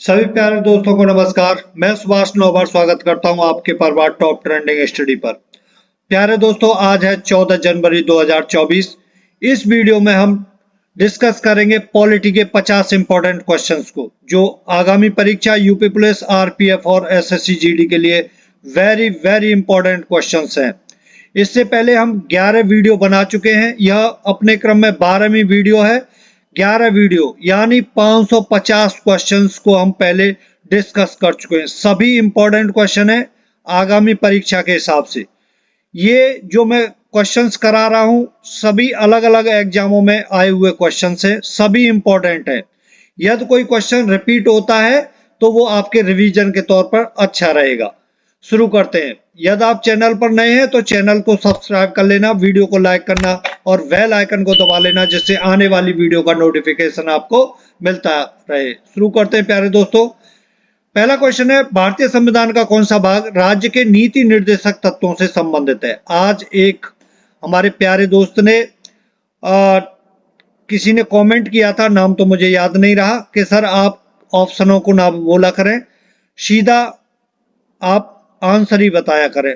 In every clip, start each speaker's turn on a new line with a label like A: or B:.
A: सभी प्यारे दोस्तों को नमस्कार। मैं सुभाष नौबार स्वागत करता हूं आपके परिवार टॉप ट्रेंडिंग स्टडी पर। प्यारे दोस्तों, आज है 14 जनवरी 2024। इस वीडियो में हम डिस्कस करेंगे पॉलिटी के 50 इंपॉर्टेंट क्वेश्चंस को, जो आगामी परीक्षा यूपी पुलिस, आरपीएफ और एसएससी जीडी के लिए वेरी वेरी इंपॉर्टेंट क्वेश्चंस हैं। इससे पहले हम 11 वीडियो बना चुके हैं। यह अपने क्रम में 12वीं वीडियो है। 11 वीडियो यानी 550 क्वेश्चंस को हम पहले डिस्कस कर चुके हैं। सभी इंपॉर्टेंट क्वेश्चन है आगामी परीक्षा के हिसाब से। ये जो मैं क्वेश्चंस करा रहा हूं सभी अलग अलग एग्जामों में आए हुए क्वेश्चंस हैं, सभी इंपॉर्टेंट हैं। यदि कोई क्वेश्चन रिपीट होता है तो वो आपके रिवीजन के तौर पर अच्छा रहेगा। शुरू करते हैं। यदि आप चैनल पर नए हैं तो चैनल को सब्सक्राइब कर लेना, वीडियो को लाइक करना और बेल आइकन को दबा लेना, जिससे आने वाली वीडियो का नोटिफिकेशन आपको मिलता रहे। शुरू करते हैं प्यारे दोस्तों। पहला क्वेश्चन है, भारतीय संविधान का कौन सा भाग राज्य के नीति निर्देशक तत्वों से संबंधित है? आज एक हमारे प्यारे दोस्त ने किसी ने कमेंट किया था, नाम तो मुझे याद नहीं रहा, कि सर आप ऑप्शनों को ना बोला करें, सीधा आप आंसर ही बताया करें।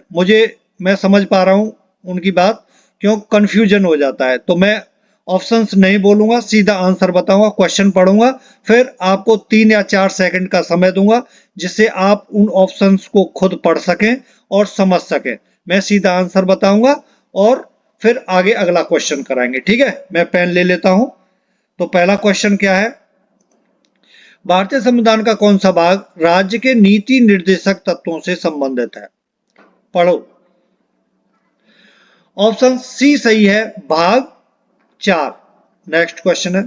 A: मैं समझ पा रहा हूं उनकी बात, क्यों कंफ्यूजन हो जाता है। तो मैं ऑप्शंस नहीं बोलूंगा, सीधा आंसर बताऊंगा, क्वेश्चन पढ़ूंगा, फिर आपको 3 या 4 सेकंड का समय दूंगा, जिससे आप उन ऑप्शंस को खुद पढ़ सकें और समझ सकें। मैं सीधा आंसर बताऊंगा और फिर आगे अगला क्वेश्चन कराएंगे। ठीक है, मैं पेन ले लेता हूं। तो पहला क्वेश्चन क्या है, भारतीय संविधान का कौन सा भाग राज्य के नीति निर्देशक तत्वों से संबंधित है? पढ़ो। ऑप्शन सी सही है, भाग 4। नेक्स्ट क्वेश्चन है,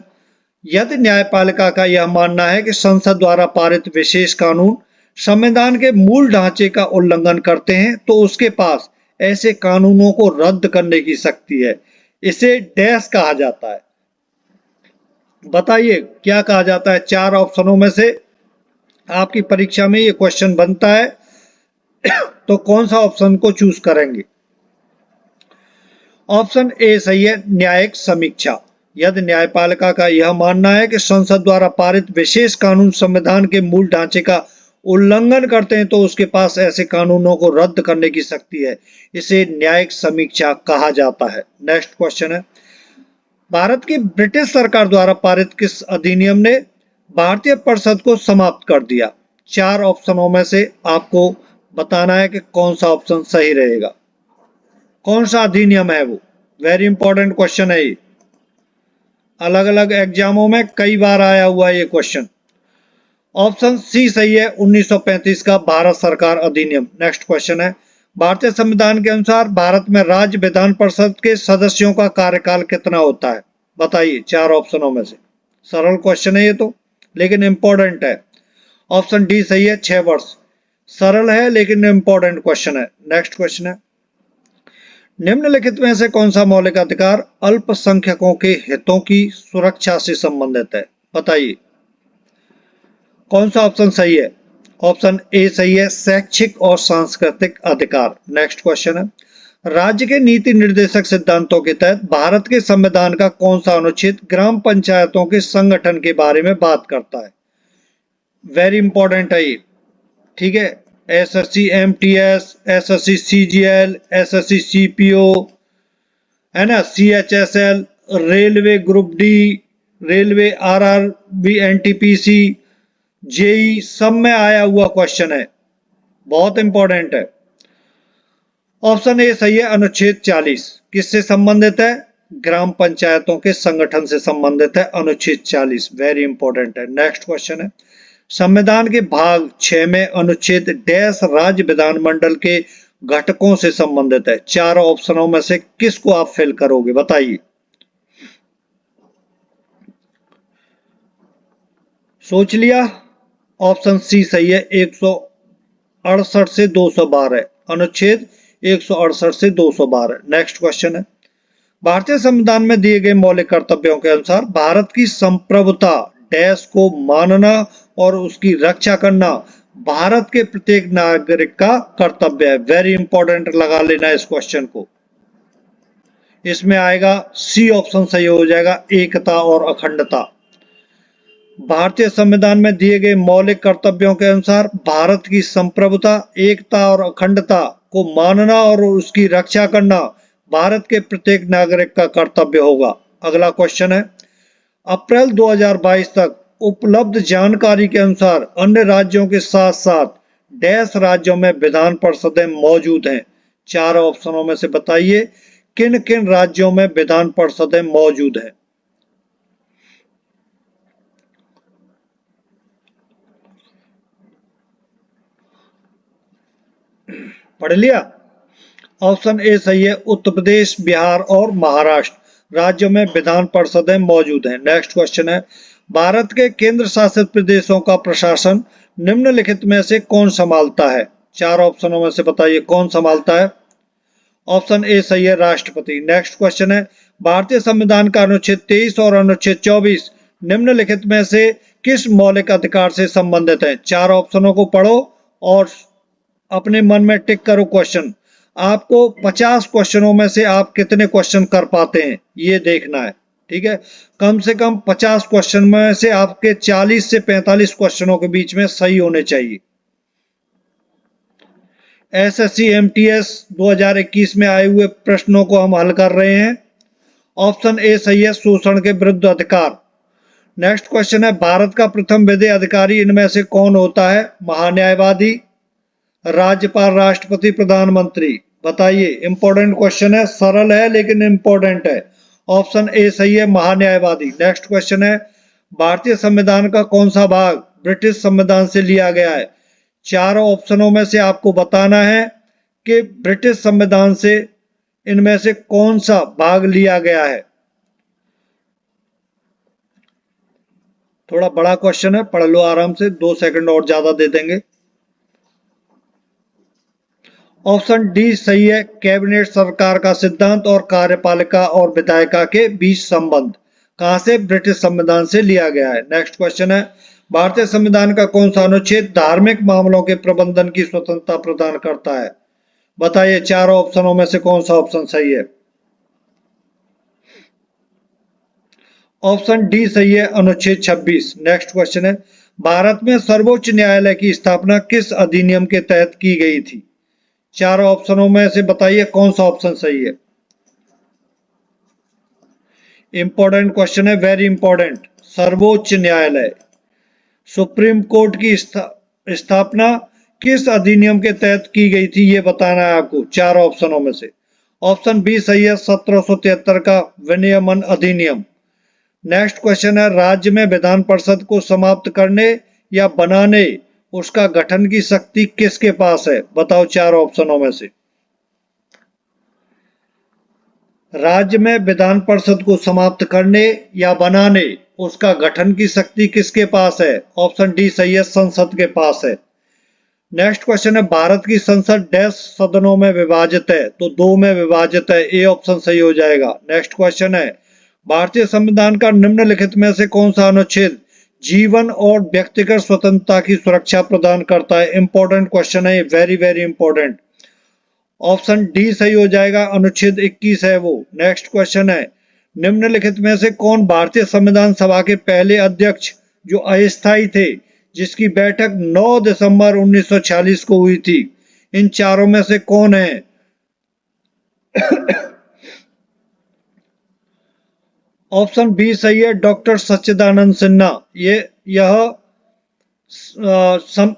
A: यदि न्यायपालिका का यह मानना है कि संसद द्वारा पारित विशेष कानून संविधान के मूल ढांचे का उल्लंघन करते हैं तो उसके पास ऐसे कानूनों को रद्द करने की शक्ति है। इसे डैश कहा जाता है। बताइए क्या कहा जाता है? 4 ऑप्शनों में से आपकी परीक्षा में ये क्वेश्चन बनता है, तो कौन सा ऑप्शन को चूज करेंगे? ऑप्शन ए सही है, न्यायिक समीक्षा। यदि न्यायपालिका का यह मानना है कि संसद द्वारा पारित विशेष कानून संविधान के मूल ढांचे का उल्लंघन करते हैं तो उसके पास ऐसे कानूनों को रद्द करने की शक्ति है। इसे न्यायिक समीक्षा कहा जाता है। नेक्स्ट क्वेश्चन है, भारत की ब्रिटिश सरकार द्वारा पारित किस अधिनियम ने भारतीय परिषद को समाप्त कर दिया? 4 ऑप्शनों में से आपको बताना है कि कौन सा ऑप्शन सही रहेगा। कौन सा अधिनियम है वो? वेरी इंपॉर्टेंट क्वेश्चन है ये, अलग अलग एग्जामों में कई बार आया हुआ है ये क्वेश्चन। ऑप्शन सी सही है, 1935 का भारत सरकार अधिनियम। नेक्स्ट क्वेश्चन है, भारतीय संविधान के अनुसार भारत में राज्य विधान परिषद के सदस्यों का कार्यकाल कितना होता है? बताइए 4 ऑप्शनों में से। सरल क्वेश्चन है ये तो, लेकिन इंपॉर्टेंट है। ऑप्शन डी सही है, 6 वर्ष। सरल है लेकिन इंपॉर्टेंट क्वेश्चन है। नेक्स्ट क्वेश्चन है, निम्नलिखित में से कौन सा मौलिक अधिकार अल्पसंख्यकों के हितों की सुरक्षा से संबंधित है? बताइए कौन सा ऑप्शन सही है? ऑप्शन ए सही है, शैक्षिक और सांस्कृतिक अधिकार। नेक्स्ट क्वेश्चन है, राज्य के नीति निर्देशक सिद्धांतों के तहत भारत के संविधान का कौन सा अनुच्छेद ग्राम पंचायतों के संगठन के बारे में बात करता है? वेरी इंपॉर्टेंट है ये। ठीक है, SSC MTS, SSC CGL, SSC CPO, है ना, CHSL, railway group D, railway RRB, NTPC, JE, सब में आया हुआ क्वेश्चन है, बहुत इंपॉर्टेंट है। ऑप्शन ए सही है, अनुच्छेद 40। किससे संबंधित है? ग्राम पंचायतों के संगठन से संबंधित है, अनुच्छेद 40। वेरी इंपॉर्टेंट है। नेक्स्ट क्वेश्चन है, संविधान के भाग 6 में अनुच्छेद डैश राज्य विधानमंडल के घटकों से संबंधित है। 4 ऑप्शनों में से किसको आप फिल करोगे? बताइए। सोच लिया? ऑप्शन सी सही है, 168 से 212, अनुच्छेद 168 से 212। नेक्स्ट क्वेश्चन है, भारतीय संविधान में दिए गए मौलिक कर्तव्यों के अनुसार भारत की संप्रभुता डैश को मानना और उसकी रक्षा करना भारत के प्रत्येक नागरिक का कर्तव्य है। वेरी इंपॉर्टेंट लगा लेना इस क्वेश्चन को। इसमें आएगा सी ऑप्शन सही हो जाएगा, एकता और अखंडता। भारतीय संविधान में दिए गए मौलिक कर्तव्यों के अनुसार भारत की संप्रभुता, एकता और अखंडता को मानना और उसकी रक्षा करना भारत के प्रत्येक नागरिक का कर्तव्य होगा। अगला क्वेश्चन है, अप्रैल 2022 तक उपलब्ध जानकारी के अनुसार अन्य राज्यों के साथ साथ डैश राज्यों में विधान परिषदें मौजूद हैं। चार ऑप्शनों में से बताइए किन किन राज्यों में विधान परिषदें मौजूद हैं। पढ़ लिया? ऑप्शन ए सही है, उत्तर प्रदेश, बिहार और महाराष्ट्र राज्यों में विधान परिषदें मौजूद हैं। नेक्स्ट क्वेश्चन है, भारत के केंद्र शासित प्रदेशों का प्रशासन निम्नलिखित में से कौन संभालता है? चार ऑप्शनों में से बताइए कौन संभालता है। ऑप्शन ए सही है, राष्ट्रपति। नेक्स्ट क्वेश्चन है, भारतीय संविधान का अनुच्छेद 23 और अनुच्छेद 24 निम्नलिखित में से किस मौलिक अधिकार से संबंधित है? चार ऑप्शनों को पढ़ो और अपने मन में टिक करो क्वेश्चन। आपको 50 क्वेश्चनों में से आप कितने क्वेश्चन कर पाते हैं ये देखना है, ठीक है। कम से कम 50 क्वेश्चन में से आपके 40 से 45 क्वेश्चनों के बीच में सही होने चाहिए। एसएससी एमटीएस 2021 में आए हुए प्रश्नों को हम हल कर रहे हैं। ऑप्शन ए सही है, शोषण के विरुद्ध अधिकार। नेक्स्ट क्वेश्चन है, भारत का प्रथम विधि अधिकारी इनमें से कौन होता है? महान्यायवादी, राज्यपाल, राष्ट्रपति, प्रधानमंत्री। बताइए, इंपॉर्टेंट क्वेश्चन है, सरल है लेकिन इंपॉर्टेंट है। ऑप्शन ए सही है, महान्यायवादी। नेक्स्ट क्वेश्चन है, भारतीय संविधान का कौन सा भाग ब्रिटिश संविधान से लिया गया है? चारों ऑप्शनों में से आपको बताना है कि ब्रिटिश संविधान से इनमें से कौन सा भाग लिया गया है। थोड़ा बड़ा क्वेश्चन है, पढ़ लो आराम से, 2 सेकंड और ज्यादा दे देंगे। ऑप्शन डी सही है, कैबिनेट सरकार का सिद्धांत और कार्यपालिका और विधायिका के बीच संबंध। कहां से? ब्रिटिश संविधान से लिया गया है। नेक्स्ट क्वेश्चन है, भारतीय संविधान का कौन सा अनुच्छेद धार्मिक मामलों के प्रबंधन की स्वतंत्रता प्रदान करता है? बताइए, चारों ऑप्शनों में से कौन सा ऑप्शन सही है? ऑप्शन डी सही है, अनुच्छेद 26। नेक्स्ट क्वेश्चन है, भारत में सर्वोच्च न्यायालय की स्थापना किस अधिनियम के तहत की गई थी? चारों ऑप्शनों में से बताइए कौन सा ऑप्शन सही है। इंपॉर्टेंट क्वेश्चन है, वेरी इंपॉर्टेंट। सर्वोच्च न्यायालय, सुप्रीम कोर्ट की स्थापना किस अधिनियम के तहत की गई थी ये बताना है आपको, चार ऑप्शनों में से। ऑप्शन बी सही है, 1773 का विनियमन अधिनियम। नेक्स्ट क्वेश्चन है, राज्य में विधान परिषद को समाप्त करने या बनाने उसका गठन की शक्ति किसके पास है? बताओ चार ऑप्शनों में से। राज्य में विधान परिषद को समाप्त करने या बनाने उसका गठन की शक्ति किसके पास है? ऑप्शन डी सही है, संसद के पास है। नेक्स्ट क्वेश्चन है, भारत की संसद डैश सदनों में विभाजित है? तो 2 में विभाजित है, ए ऑप्शन सही हो जाएगा। नेक्स्ट क्वेश्चन है, भारतीय संविधान का निम्नलिखित में से कौन सा अनुच्छेद जीवन और व्यक्तिगत स्वतंत्रता की सुरक्षा प्रदान करता है? इंपॉर्टेंट क्वेश्चन है, very very important. Option D सही हो जाएगा, अनुच्छेद 21 है वो। नेक्स्ट क्वेश्चन है, निम्नलिखित में से कौन भारतीय संविधान सभा के पहले अध्यक्ष जो अस्थायी थे, जिसकी बैठक 9 दिसंबर 1946 को हुई थी? इन चारों में से कौन है? ऑप्शन बी सही है, डॉक्टर सच्चिदानंद सिन्हा। यह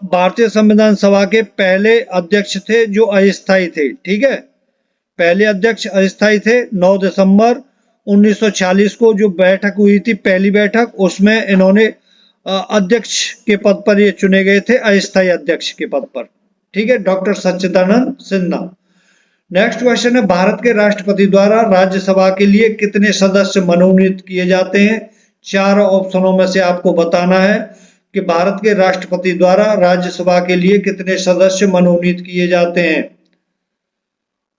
A: भारतीय संविधान सभा के पहले अध्यक्ष थे जो अस्थायी थे, ठीक है। पहले अध्यक्ष अस्थायी थे। 9 दिसंबर 1946 को जो बैठक हुई थी, पहली बैठक, उसमें इन्होंने अध्यक्ष के पद पर ये चुने गए थे, अस्थायी अध्यक्ष के पद पर, ठीक है, डॉक्टर सच्चिदानंद सिन्हा। नेक्स्ट क्वेश्चन है, भारत के राष्ट्रपति द्वारा राज्यसभा के लिए कितने सदस्य मनोनीत किए जाते हैं? चार ऑप्शनों में से आपको बताना है कि भारत के राष्ट्रपति द्वारा राज्यसभा के लिए कितने सदस्य मनोनीत किए जाते हैं।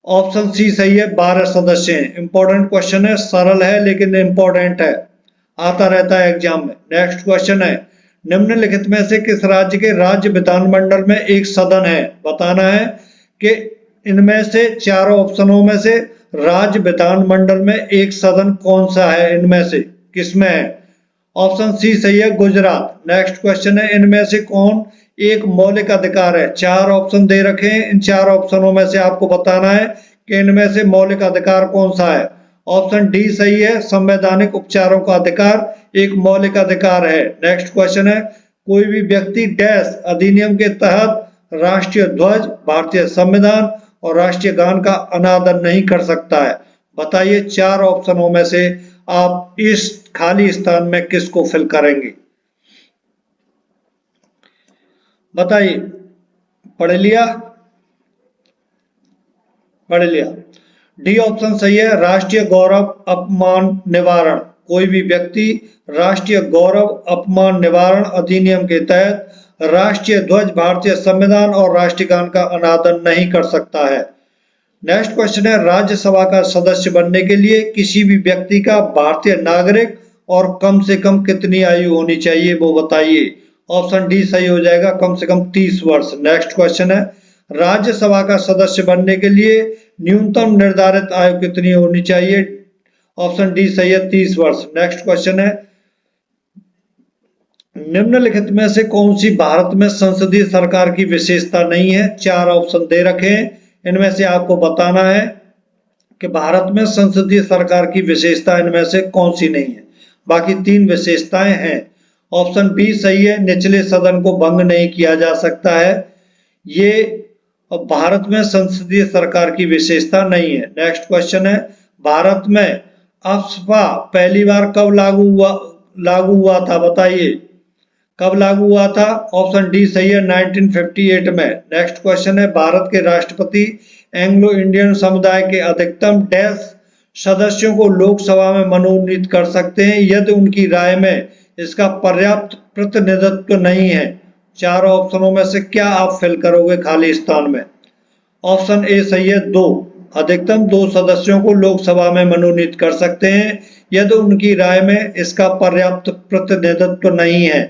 A: ऑप्शन सी सही है, 12 सदस्य हैं। इंपॉर्टेंट क्वेश्चन है, सरल है लेकिन इंपॉर्टेंट है, आता रहता है एग्जाम में। नेक्स्ट क्वेश्चन है, निम्नलिखित में से किस राज्य के राज्य विधानमंडल में एक सदन है? बताना है कि इनमें से चारों ऑप्शनों में से राज्य विधानमंडल में एक सदन कौन सा है, इनमें से किसमें है? ऑप्शन सी सही है, गुजरात। नेक्स्ट क्वेश्चन है, इनमें से कौन एक मौलिक अधिकार है? चार ऑप्शन दे रखे हैं, इन चार ऑप्शनों में से आपको बताना है कि इनमें से मौलिक अधिकार कौन सा है। ऑप्शन डी सही है, संवैधानिक उपचारों का अधिकार एक मौलिक अधिकार है। नेक्स्ट क्वेश्चन है, कोई भी व्यक्ति डैश अधिनियम के तहत राष्ट्रीय ध्वज, भारतीय संविधान और राष्ट्रीय गान का अनादर नहीं कर सकता है। बताइए चार ऑप्शनों में से आप इस खाली स्थान में किसको फिल करेंगे? बताइए। पढ़ लिया? पढ़ लिया। डी ऑप्शन सही है, राष्ट्रीय गौरव अपमान निवारण। कोई भी व्यक्ति राष्ट्रीय गौरव अपमान निवारण अधिनियम के तहत राष्ट्रीय ध्वज, भारतीय संविधान और राष्ट्रीय गान का अनादर नहीं कर सकता है। नेक्स्ट क्वेश्चन है, राज्यसभा का सदस्य बनने के लिए किसी भी व्यक्ति का भारतीय नागरिक और कम से कम कितनी आयु होनी चाहिए, वो बताइए। ऑप्शन डी सही हो जाएगा, कम से कम 30 वर्ष। नेक्स्ट क्वेश्चन है, राज्यसभा का सदस्य बनने के लिए न्यूनतम निर्धारित आयु कितनी होनी चाहिए? ऑप्शन डी सही है, 30 वर्ष। नेक्स्ट क्वेश्चन है, निम्नलिखित में से कौन सी भारत में संसदीय सरकार की विशेषता नहीं है? चार ऑप्शन दे रखे हैं, इनमें से आपको बताना है कि भारत में संसदीय सरकार की विशेषता इनमें से कौन सी नहीं है। बाकी तीन विशेषताएं हैं। ऑप्शन बी सही है, निचले सदन को भंग नहीं किया जा सकता है। ये भारत में संसदीय सरकार की विशेषता नहीं है। नेक्स्ट क्वेश्चन है, भारत में अफस्पा पहली बार कब लागू हुआ था? बताइए कब लागू हुआ था? ऑप्शन डी सही है, 1958 में। नेक्स्ट क्वेश्चन है, भारत के राष्ट्रपति एंग्लो इंडियन समुदाय के अधिकतम डैश सदस्यों को लोकसभा में मनोनीत कर सकते हैं यदि उनकी राय में इसका पर्याप्त प्रतिनिधित्व नहीं है। चार ऑप्शनों में से क्या आप फिल करोगे खाली स्थान में? ऑप्शन ए सही है, 2। अधिकतम 2 सदस्यों को लोकसभा में मनोनीत कर सकते हैं यदि उनकी राय में इसका पर्याप्त प्रतिनिधित्व नहीं है।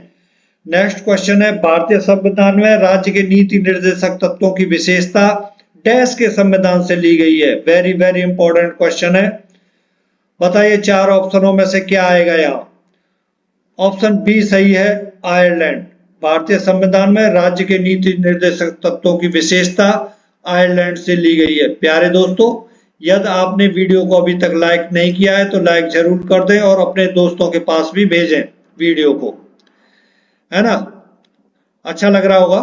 A: नेक्स्ट क्वेश्चन है, भारतीय संविधान में राज्य के नीति निर्देशक तत्वों की विशेषता डैश के संविधान से ली गई है। वेरी वेरी इंपॉर्टेंट क्वेश्चन है। बताइए चार ऑप्शनों में से क्या आएगा यहाँ? ऑप्शन बी सही है, आयरलैंड। भारतीय संविधान में राज्य के नीति निर्देशक तत्वों की विशेषता आयरलैंड से ली गई है। प्यारे दोस्तों, यदि आपने वीडियो को अभी तक लाइक नहीं किया है तो लाइक जरूर कर दें और अपने दोस्तों के पास भी भेजें वीडियो को, है ना? अच्छा लग रहा होगा।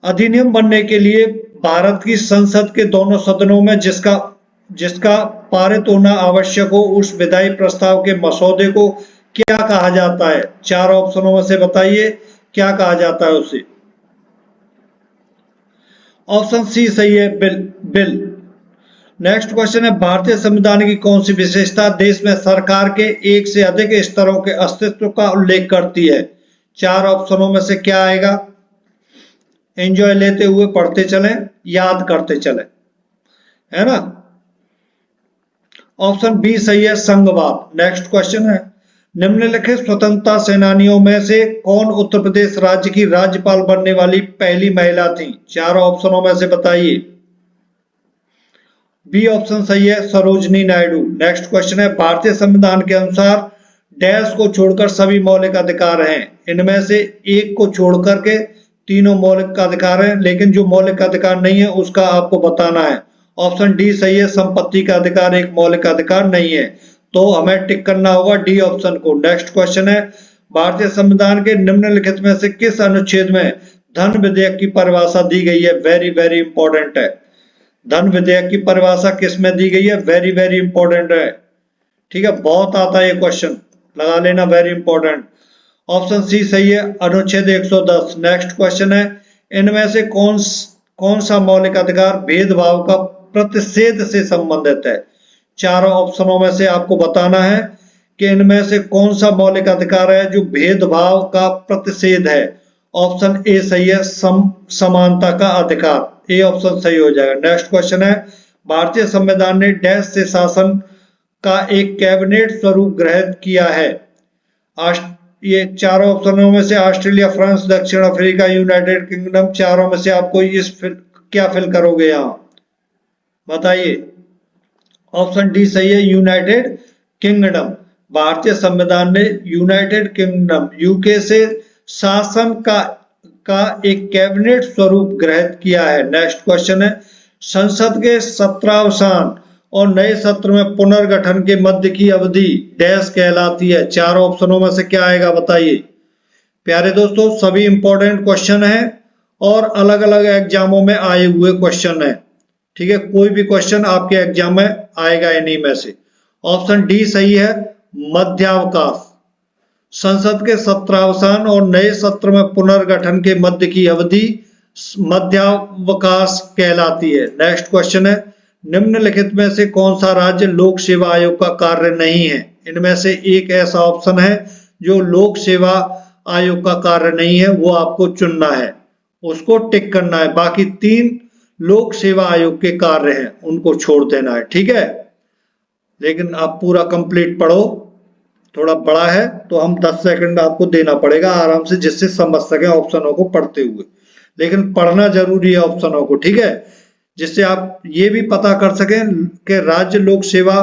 A: अधिनियम बनने के लिए भारत की संसद के दोनों सदनों में जिसका पारित होना आवश्यक हो उस विधायी प्रस्ताव के मसौदे को क्या कहा जाता है? चार ऑप्शनों में से बताइए क्या कहा जाता है उसे। ऑप्शन सी सही है, बिल। नेक्स्ट क्वेश्चन है, भारतीय संविधान की कौन सी विशेषता देश में सरकार के एक से अधिक स्तरों के अस्तित्व का उल्लेख करती है? चार ऑप्शनों में से क्या आएगा? एंजॉय लेते हुए पढ़ते चलें, याद करते चलें, है ना? ऑप्शन बी सही है, संघवाद। नेक्स्ट क्वेश्चन है, निम्नलिखित स्वतंत्रता सेनानियों में से कौन उत्तर प्रदेश राज्य की राज्यपाल बनने वाली पहली महिला थी? चार ऑप्शनों में से बताइए। बी ऑप्शन सही है, सरोजनी नायडू। नेक्स्ट क्वेश्चन है, भारतीय संविधान के अनुसार डैश को छोड़कर सभी मौलिक अधिकार हैं। इनमें से एक को छोड़कर के तीनों मौलिक अधिकार हैं, लेकिन जो मौलिक अधिकार नहीं है उसका आपको बताना है। ऑप्शन डी सही है, संपत्ति का अधिकार एक मौलिक अधिकार नहीं है, तो हमें टिक करना होगा डी ऑप्शन को। नेक्स्ट क्वेश्चन है, भारतीय संविधान के निम्नलिखित में से किस अनुच्छेद में धन विधेयक की परिभाषा दी गई है? वेरी वेरी इंपॉर्टेंट है। धन विधेयक की परिभाषा किस में दी गई है? वेरी वेरी इंपॉर्टेंट है। ठीक है, बहुत आता है ये क्वेश्चन, लगा लेना, वेरी इंपॉर्टेंट। ऑप्शन सी सही है, अनुच्छेद 110। नेक्स्ट क्वेश्चन है, इनमें से कौन सा मौलिक अधिकार भेदभाव का प्रतिषेध से संबंधित है? चारों ऑप्शनों में से आपको बताना है कि इनमें से कौन सा मौलिक अधिकार है जो भेदभाव का प्रतिषेध है। ऑप्शन ए सही है, समानता का अधिकार। ए ऑप्शन सही हो जाएगा। नेक्स्ट क्वेश्चन है, भारतीय संविधान ने डैश से शासन का एक कैबिनेट स्वरूप ग्रहण किया है? ये चारों ऑप्शनों में से ऑस्ट्रेलिया, फ्रांस, दक्षिण अफ्रीका, यूनाइटेड किंगडम, चारों में से आपको क्या फिल करोगे यहां? बताइए। ऑप्शन डी सही है, यूनाइटेड किंगडम। भारतीय संविधान ने यूनाइटेड किंगडम यूके से शासन का एक कैबिनेट स्वरूप ग्रहित किया है। नेक्स्ट क्वेश्चन है, संसद के सत्रावसान और नए सत्र में पुनर्गठन के मध्य की अवधि डैश कहलाती है। चार ऑप्शनों में से क्या आएगा बताइए। प्यारे दोस्तों, सभी इंपॉर्टेंट क्वेश्चन हैं और अलग अलग एग्जामों में आए हुए क्वेश्चन हैं। ठीक है, कोई भी क्वेश्चन आपके एग्जाम में आएगा इन्हीं में से। ऑप्शन डी सही है, मध्यावकाश। संसद के सत्रावसान और नए सत्र में पुनर्गठन के मध्य की अवधि मध्यावकाश कहलाती है। नेक्स्ट क्वेश्चन है, निम्नलिखित में से कौन सा राज्य लोक सेवा आयोग का कार्य नहीं है। इनमें से एक ऐसा ऑप्शन है जो लोक सेवा आयोग का कार्य नहीं है, वो आपको चुनना है, उसको टिक करना है। बाकी 3 लोक सेवा आयोग के कार्य हैं, उनको छोड़ देना है। ठीक है, लेकिन आप पूरा कंप्लीट पढ़ो, थोड़ा बड़ा है तो हम 10 सेकंड आपको देना पड़ेगा आराम से, जिससे समझ सकें ऑप्शनों को पढ़ते हुए। लेकिन पढ़ना जरूरी है ऑप्शनों को, ठीक है, जिससे आप ये भी पता कर सकें कि राज्य लोक सेवा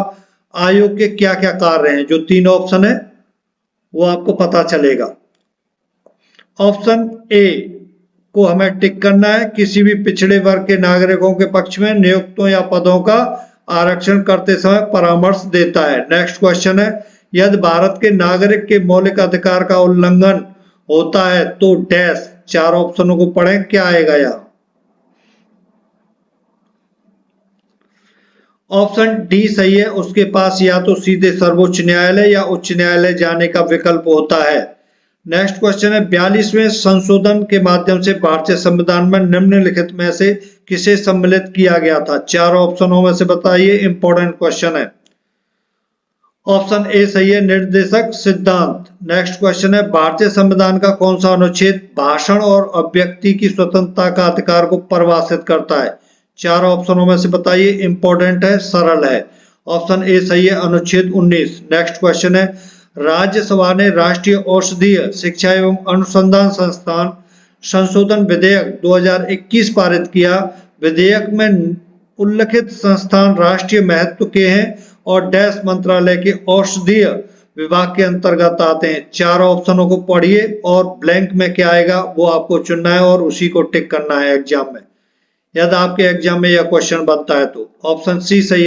A: आयोग के क्या क्या कार्य हैं। जो 3 ऑप्शन है वो आपको पता चलेगा। ऑप्शन ए को हमें टिक करना है, किसी भी पिछड़े वर्ग के नागरिकों के पक्ष में नियुक्तों या पदों का आरक्षण करते समय परामर्श देता है। नेक्स्ट क्वेश्चन है, यदि भारत के नागरिक के मौलिक अधिकार का उल्लंघन होता है तो डैश। 4 ऑप्शनों को पढ़ें, क्या आएगा यहाँ। ऑप्शन डी सही है, उसके पास या तो सीधे सर्वोच्च न्यायालय या उच्च न्यायालय जाने का विकल्प होता है। नेक्स्ट क्वेश्चन है, 42वें संशोधन के माध्यम से भारतीय संविधान में निम्नलिखित में से किसे सम्मिलित किया गया था। 4 ऑप्शनों में से बताइए, इंपॉर्टेंट क्वेश्चन है। ऑप्शन ए सही है, निर्देशक सिद्धांत। नेक्स्ट क्वेश्चन है, भारतीय संविधान का कौन सा अनुच्छेद भाषण और अभिव्यक्ति की स्वतंत्रता का अधिकार को परिभाषित करता है। 4 ऑप्शनों में से बताइए, इंपॉर्टेंट है, सरल है। ऑप्शन ए सही है, अनुच्छेद 19। नेक्स्ट क्वेश्चन है, राज्यसभा ने राष्ट्रीय औषधीय शिक्षा एवं अनुसंधान संस्थान संशोधन विधेयक 2021 पारित किया। विधेयक में उल्लिखित संस्थान राष्ट्रीय महत्व के हैं और डैश मंत्रालय के औषधीय विभाग के अंतर्गत आते हैं। 4 ऑप्शनों को पढ़िए और ब्लैंक में क्या आएगा वो आपको चुनना है और उसी को टिक करना है एग्जाम में, यदि आपके एग्जाम में यह क्वेश्चन बनता है तो। ऑप्शन सी सही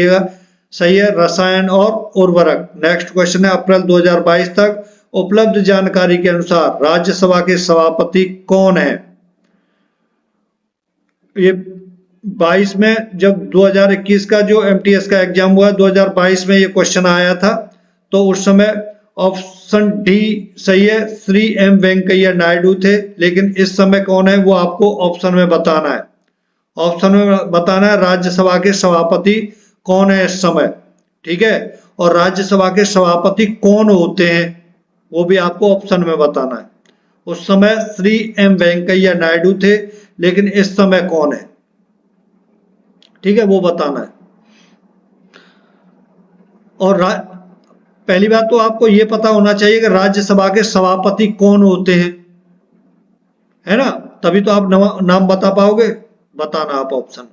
A: है, रसायन और उर्वरक। नेक्स्ट क्वेश्चन है, अप्रैल 2022 तक उपलब्ध जानकारी के अनुसार राज्यसभा के सभापति कौन है। ये 22 में जब 2021 का जो एमटीएस का एग्जाम हुआ 2022 में ये क्वेश्चन आया था, तो उस समय ऑप्शन डी सही है, श्री एम वेंकैया नायडू थे। लेकिन इस समय कौन है वो आपको ऑप्शन में बताना है। ऑप्शन में बताना है राज्यसभा के सभापति कौन है इस समय, ठीक है, और राज्यसभा के सभापति कौन होते हैं वो भी आपको ऑप्शन में बताना है। उस समय श्री एम वेंकैया नायडू थे, लेकिन इस समय कौन है, ठीक है, वो बताना है। और पहली बात तो आपको ये पता होना चाहिए कि राज्यसभा के सभापति कौन होते हैं, है ना, तभी तो आप नाम बता पाओगे, बताना आप ऑप्शन।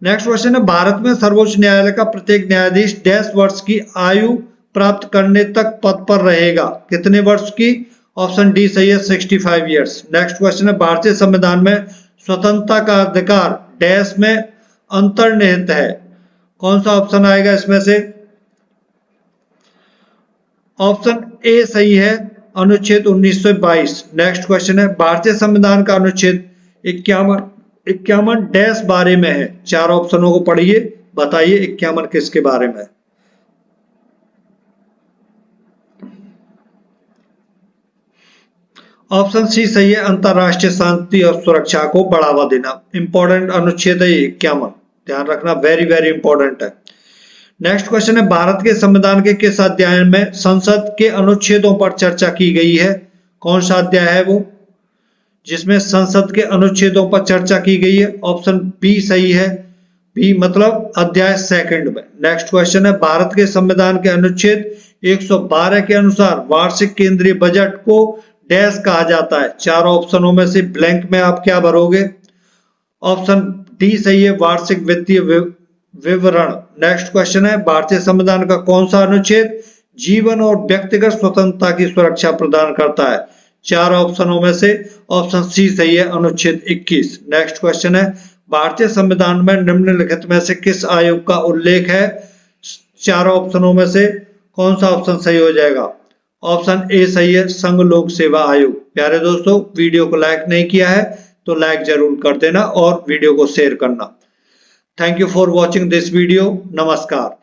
A: नेक्स्ट क्वेश्चन है, भारत में सर्वोच्च न्यायालय का प्रत्येक न्यायाधीश डैश वर्ष की आयु प्राप्त करने तक पद पर रहेगा। कितने वर्ष की। ऑप्शन डी सही है, 65 ईयर्स। नेक्स्ट क्वेश्चन है, भारतीय संविधान में स्वतंत्रता का अधिकार डैश में अंतर्निहित है। कौन सा ऑप्शन आएगा इसमें से। ऑप्शन ए सही है, अनुच्छेद 1922। नेक्स्ट क्वेश्चन है, भारतीय संविधान का अनुच्छेद 51 डैश बारे में है। 4 ऑप्शनों को पढ़िए, बताइए 51 किसके बारे में। ऑप्शन सी सही है, अंतरराष्ट्रीय शांति और सुरक्षा को बढ़ावा देना। इंपॉर्टेंट अनुच्छेद है 51, ध्यान रखना, वेरी वेरी इंपॉर्टेंट है। नेक्स्ट क्वेश्चन है, भारत के संविधान के किस अध्याय में संसद के अनुच्छेदों पर चर्चा की गई है। कौन सा अध्याय है वो जिसमें संसद के अनुच्छेदों पर चर्चा की गई है। ऑप्शन बी सही है, बी मतलब अध्याय 2 में। नेक्स्ट क्वेश्चन है, भारत के संविधान के अनुच्छेद 112 के अनुसार वार्षिक केंद्रीय बजट को डैश कहा जाता है। 4 ऑप्शनों में से ब्लैंक में आप क्या भरोगे। ऑप्शन डी सही है, वार्षिक वित्तीय विवरण। नेक्स्ट क्वेश्चन है, भारतीय संविधान का कौन सा अनुच्छेद जीवन और व्यक्तिगत स्वतंत्रता की सुरक्षा प्रदान करता है। 4 ऑप्शनों में से ऑप्शन सी सही है, अनुच्छेद 21। नेक्स्ट क्वेश्चन है, भारतीय संविधान में निम्नलिखित में से किस आयोग का उल्लेख है? 4 ऑप्शनों में से कौन सा ऑप्शन सही हो जाएगा? ऑप्शन ए सही है, संघ लोक सेवा आयोग। प्यारे दोस्तों, वीडियो को लाइक नहीं किया है तो लाइक जरूर कर देना और वीडियो को शेयर करना। Thank you for watching this video. नमस्कार।